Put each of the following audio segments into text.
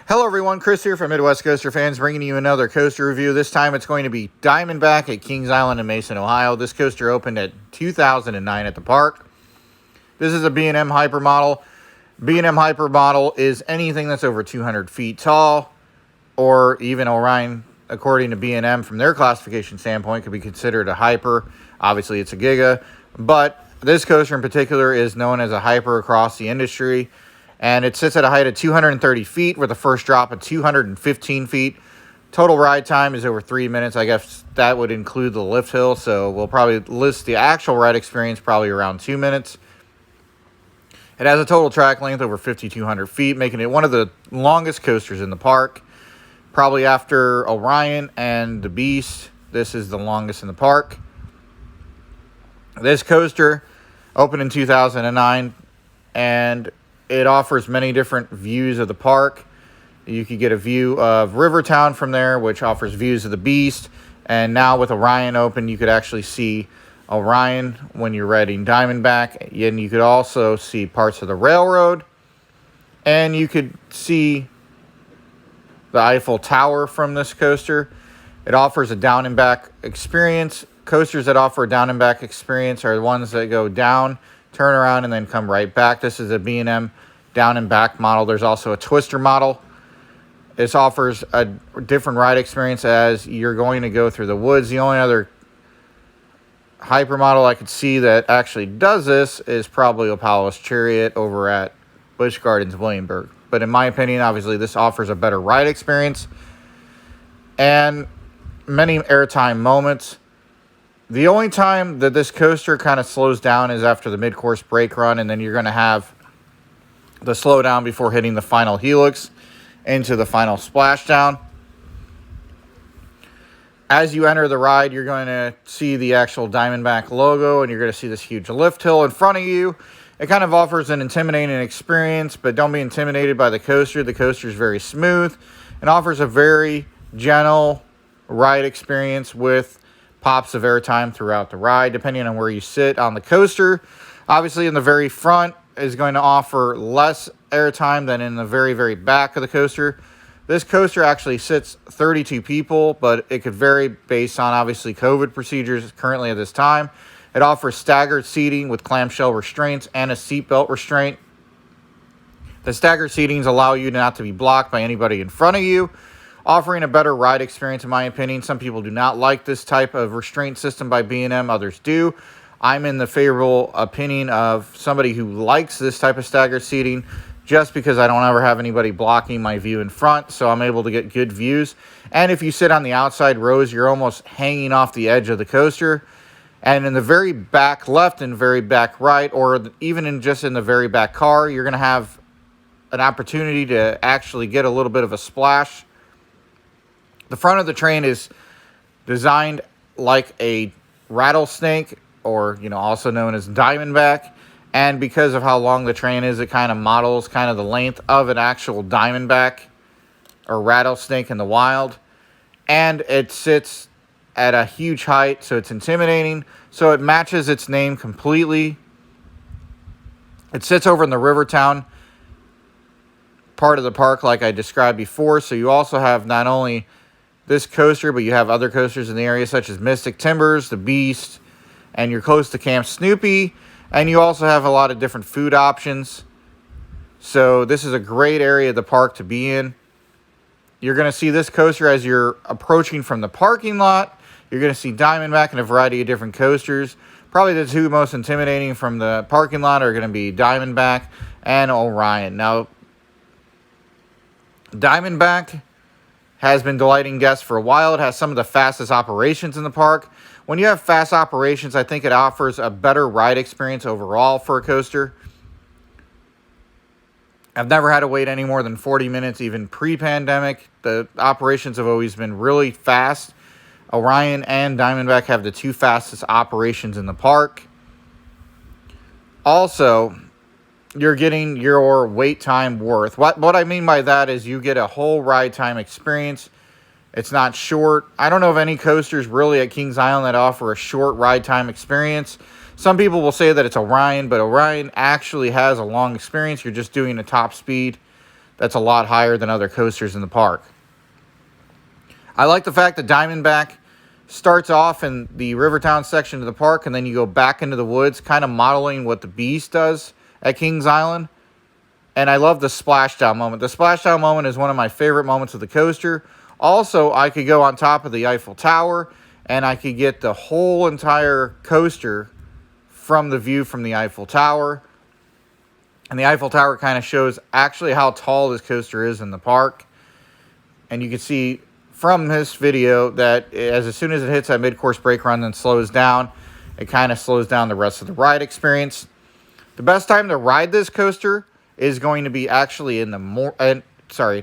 Hello everyone, Chris here from Midwest Coaster Fans, bringing you another coaster review. This time it's going to be Diamondback at Kings Island in Mason, Ohio. This coaster opened at 2009 at the park. This is a B&M Hypermodel. B&M Hypermodel is anything that's over 200 feet tall, or even Orion, according to B&M, from their classification standpoint, could be considered a hyper. Obviously it's a giga, but this coaster in particular is known as a hyper across the industry. And it sits at a height of 230 feet with a first drop of 215 feet. Total ride time is over 3 minutes. I guess that would include the lift hill. So we'll probably list the actual ride experience probably around 2 minutes. It has a total track length over 5,200 feet, making it one of the longest coasters in the park. Probably after Orion and the Beast, this is the longest in the park. This coaster opened in 2009 and it offers many different views of the park. You could get a view of Rivertown from there, which offers views of the Beast. And now with Orion open, you could actually see Orion when you're riding Diamondback. And you could also see parts of the railroad. And you could see the Eiffel Tower from this coaster. It offers a down and back experience. Coasters that offer a down and back experience are the ones that go down, turn around, and then come right back. This is a B&M down and back model. There's also a twister model. This offers a different ride experience as you're going to go through the woods. The only other hypermodel I could see that actually does this is probably Apollo's Chariot over at Busch Gardens, Williamsburg. But in my opinion, obviously, this offers a better ride experience and many airtime moments. The only time that this coaster kind of slows down is after the mid-course brake run, and then you're going to have the slowdown before hitting the final helix into the final splashdown. As you enter the ride, you're going to see the actual Diamondback logo, and you're going to see this huge lift hill in front of you. It kind of offers an intimidating experience, but don't be intimidated by the coaster. The coaster is very smooth and offers a very gentle ride experience with pops of airtime throughout the ride, depending on where you sit on the coaster. Obviously, in the very front is going to offer less airtime than in the very, very back of the coaster. This coaster actually sits 32 people, but it could vary based on, obviously, COVID procedures currently at this time. It offers staggered seating with clamshell restraints and a seatbelt restraint. The staggered seatings allow you not to be blocked by anybody in front of you, offering a better ride experience, in my opinion. Some people do not like this type of restraint system by B&M. Others do. I'm in the favorable opinion of somebody who likes this type of staggered seating just because I don't ever have anybody blocking my view in front, so I'm able to get good views. And if you sit on the outside rows, you're almost hanging off the edge of the coaster. And in the very back left and very back right, or even in just in the very back car, you're going to have an opportunity to actually get a little bit of a splash. The front of the train is designed like a rattlesnake, or also known as Diamondback. And because of how long the train is, it kind of models kind of the length of an actual Diamondback or rattlesnake in the wild. And it sits at a huge height, so it's intimidating. So it matches its name completely. It sits over in the Rivertown part of the park like I described before. So you also have not only this coaster, but you have other coasters in the area such as Mystic Timbers, the Beast, and you're close to Camp Snoopy. And you also have a lot of different food options. So this is a great area of the park to be in. You're going to see this coaster as you're approaching from the parking lot. You're going to see Diamondback and a variety of different coasters. Probably the two most intimidating from the parking lot are going to be Diamondback and Orion. Now, Diamondback has been delighting guests for a while. It has some of the fastest operations in the park. When you have fast operations, I think it offers a better ride experience overall for a coaster. I've never had to wait any more than 40 minutes, even pre-pandemic. The operations have always been really fast. Orion and Diamondback have the two fastest operations in the park. Also, you're getting your wait time worth. What I mean by that is you get a whole ride time experience. It's not short. I don't know of any coasters really at Kings Island that offer a short ride time experience. Some people will say that it's Orion, but Orion actually has a long experience. You're just doing a top speed that's a lot higher than other coasters in the park. I like the fact that Diamondback starts off in the Rivertown section of the park, and then you go back into the woods, kind of modeling what the Beast does at Kings Island. And I love the splashdown moment. The splashdown moment is one of my favorite moments of the coaster. Also, I could go on top of the Eiffel Tower, and I could get the whole entire coaster from the view from the Eiffel Tower. And the Eiffel Tower kind of shows actually how tall this coaster is in the park. And you can see from this video that as soon as it hits that mid-course brake run and slows down, it kind of slows down the rest of the ride experience. The best time to ride this coaster is going to be actually in the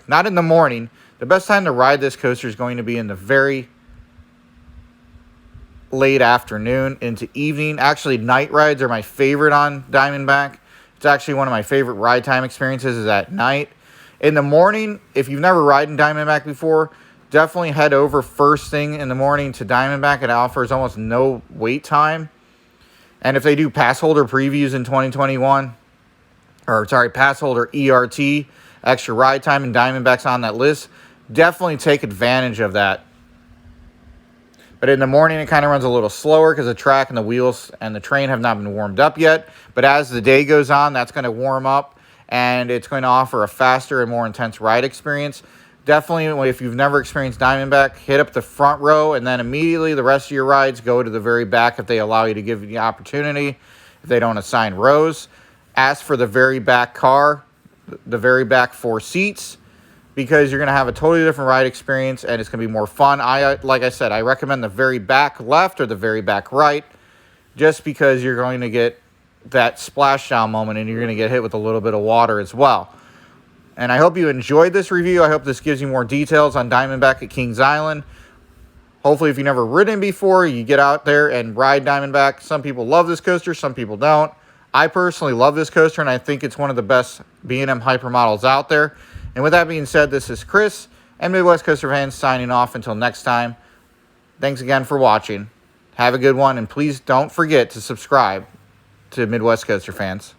not in the morning. The best time to ride this coaster is going to be in the very late afternoon into evening. Actually, night rides are my favorite on Diamondback. It's actually one of my favorite ride time experiences is at night. In the morning, if you've never ridden Diamondback before, definitely head over first thing in the morning to Diamondback. It offers almost no wait time. And if they do pass holder previews in 2021, pass holder ERT, extra ride time, and Diamondback's on that list, definitely take advantage of that. But in the morning, it kind of runs a little slower because the track and the wheels and the train have not been warmed up yet. But as the day goes on, that's going to warm up, and it's going to offer a faster and more intense ride experience. Definitely, if you've never experienced Diamondback, hit up the front row, and then immediately the rest of your rides go to the very back if they allow you to give you the opportunity. If they don't assign rows, ask for the very back car, the very back 4 seats, because you're going to have a totally different ride experience, and it's going to be more fun. Like I said, I recommend the very back left or the very back right, just because you're going to get that splashdown moment, and you're going to get hit with a little bit of water as well. And I hope you enjoyed this review. I hope this gives you more details on Diamondback at Kings Island. Hopefully, if you've never ridden before, you get out there and ride Diamondback. Some people love this coaster, some people don't. I personally love this coaster, and I think it's one of the best B&M hypermodels out there. And with that being said, this is Chris and Midwest Coaster Fans signing off until next time. Thanks again for watching. Have a good one, and please don't forget to subscribe to Midwest Coaster Fans.